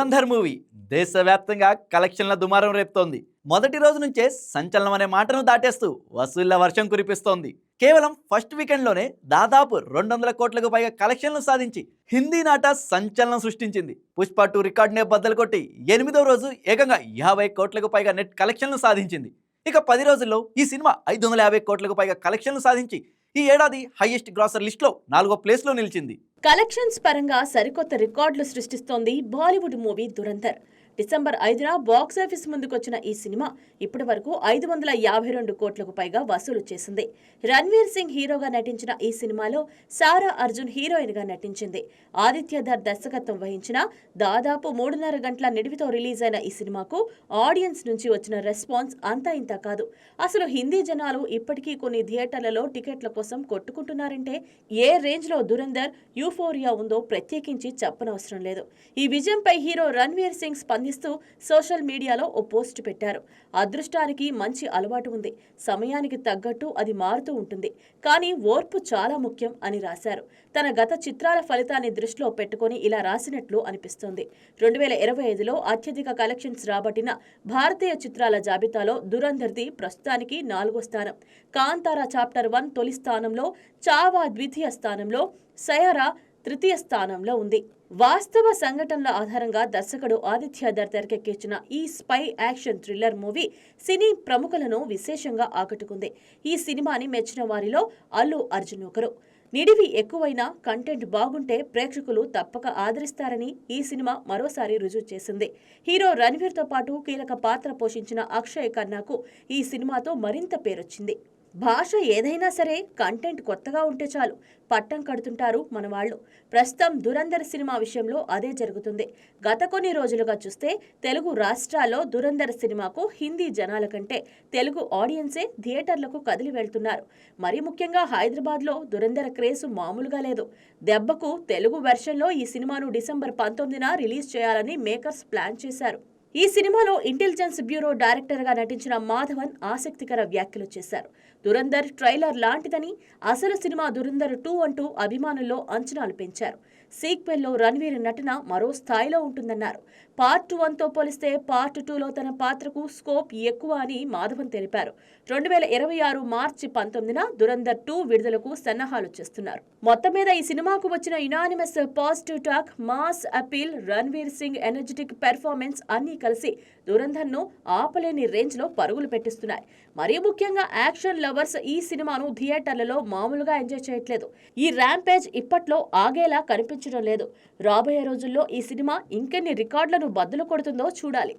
Dhurandhar movie దేశవ్యాప్తంగా కలెక్షన్ల దుమారం రేపుతోంది. మొదటి రోజు నుంచే సంచలనం అనే మాటను దాటేస్తూ వసూళ్ల వర్షం కురిపిస్తోంది. కేవలం ఫస్ట్ వీకెండ్లోనే దాదాపు 200 కోట్లకు పైగా కలెక్షన్లు సాధించి హిందీ నాట సంచలనం సృష్టించింది. పుష్ప 2 రికార్డునే బద్దలు కొట్టి 8వ రోజు ఏకంగా 50 కోట్లకు పైగా నెట్ కలెక్షన్లు సాధించింది. ఇక 10 రోజుల్లో ఈ సినిమా 550 కోట్లకు పైగా కలెక్షన్లు సాధించి ఈ ఏడాది హైయెస్ట్ గ్రాసర్ లిస్ట్లో 4వ ప్లేస్లో నిలిచింది. కలెక్షన్స్ పరంగా సరికొత్త రికార్డులు సృష్టిస్తోంది బాలీవుడ్ మూవీ దురంధర్. డిసెంబర్ 5న బాక్సాఫీస్ ముందుకొచ్చిన ఈ సినిమా ఇప్పటి వరకు 552 కోట్లకు పైగా వసూలు చేసింది. రణ్వీర్ సింగ్ హీరోగా నటించిన ఈ సినిమాలో సారా అర్జున్ హీరోయిన్ గా నటించింది. ఆదిత్య ధర్ దర్శకత్వం వహించిన దాదాపు 3.5 గంటల నిడివితో రిలీజ్ అయిన ఈ సినిమాకు ఆడియన్స్ నుంచి వచ్చిన రెస్పాన్స్ అంతా ఇంత కాదు. అసలు హిందీ జనాలు ఇప్పటికీ కొన్ని థియేటర్లలో టికెట్ల కోసం కొట్టుకుంటున్నారంటే ఏ రేంజ్ లో దురంధర్ యూఫోరియా ఉందో ప్రత్యేకించి చెప్పనవసరం లేదు. ఈ విజయంపై హీరో రణ్వీర్ సింగ్ స్పందిస్తూ సోషల్ మీడియాలో ఓ పోస్ట్ పెట్టారు. అదృష్టానికి మంచి అలవాటు ఉంది, సమయానికి తగ్గట్టు అది మారుతూ ఉంటుంది, కానీ ఓర్పు చాలా ముఖ్యం అని రాశారు. తన గత చిత్రాల ఫలితాన్ని దృష్టిలో పెట్టుకుని ఇలా రాసినట్లు అనిపిస్తోంది. 2025లో అత్యధిక కలెక్షన్స్ రాబట్టిన భారతీయ చిత్రాల జాబితాలో దురంధర్ది ప్రస్తుతానికి 4వ స్థానం. కాంతారా చాప్టర్ 1 తొలి స్థానంలో, చావా ద్వితీయ స్థానంలో, సయారా తృతీయ స్థానంలో ఉంది. వాస్తవ సంఘటనల ఆధారంగా దర్శకుడు ఆదిత్య ధర్ తెరకెక్కించిన ఈ స్పై యాక్షన్ థ్రిల్లర్ మూవీ సినీ ప్రముఖులను విశేషంగా ఆకట్టుకుంది. ఈ సినిమాని మెచ్చిన వారిలో అల్లు అర్జున్ ఒకరు. నిడివి ఎక్కువైనా కంటెంట్ బాగుంటే ప్రేక్షకులు తప్పక ఆదరిస్తారని ఈ సినిమా మరోసారి రుజువు చేసింది. హీరో రణ్వీర్తో పాటు కీలక పాత్ర పోషించిన అక్షయ్ ఖన్నాకు ఈ సినిమాతో మరింత పేరొచ్చింది. భాష ఏదైనా సరే కంటెంట్ కొత్తగా ఉంటే చాలు పట్టం కడుతుంటారు మన వాళ్ళు. ప్రస్తుతం దురంధర్ సినిమా విషయంలో అదే జరుగుతుంది. గత కొన్ని రోజులుగా చూస్తే తెలుగు రాష్ట్రాల్లో దురంధర్ సినిమాకు హిందీ జనాల కంటే తెలుగు ఆడియన్సే థియేటర్లకు కదిలి వెళ్తున్నారు. మరీ ముఖ్యంగా హైదరాబాద్లో దురంధర్ క్రేజ్ మామూలుగా లేదు. దెబ్బకు తెలుగు వెర్షన్లో ఈ సినిమాను డిసెంబర్ 19న రిలీజ్ చేయాలని మేకర్స్ ప్లాన్ చేశారు. ఈ సినిమాలో ఇంటెలిజెన్స్ బ్యూరో డైరెక్టర్గా నటించిన మాధవన్ ఆసక్తికర వ్యాఖ్యలు చేశారు. దురంధర్ ట్రైలర్ లాంటిదని, అసలు సినిమా దురంధర్ 2 అంటూ అభిమానుల్లో అంచనాలు పెంచారు. సీక్వెల్లో రణ్వీర్ నటన మరో స్థాయిలో ఉంటుందన్నారు. పార్ట్ 1తో పోలిస్తే పార్ట్ 2లో తన పాత్రకు స్కోప్ ఎక్కువ అని మాధవన్ తెలిపారు. 2026 మార్చి 19న దురంధర్ 2 విడుదలకు సన్నాహాలు చేస్తున్నారు. మొత్తం మీద ఈ సినిమాకు వచ్చిన unanimous positive talk, mass appeal, Ranveer Singh energetic performance అన్నీ కలిసి దురంధర్ ను ఆపలేని రేంజ్ లో పరుగులు పెట్టిస్తున్నాయి. మరీ ముఖ్యంగా యాక్షన్ లవర్స్ ఈ సినిమాను థియేటర్లలో మామూలుగా ఎంజాయ్ చేయట్లేదు. ఈ ర్యాంపేజ్ ఇప్పట్లో ఆగేలా కనిపించడం లేదు. రాబోయే రోజుల్లో ఈ సినిమా ఇంకెన్ని రికార్డులను బద్దలు కొడుతుందో చూడాలి.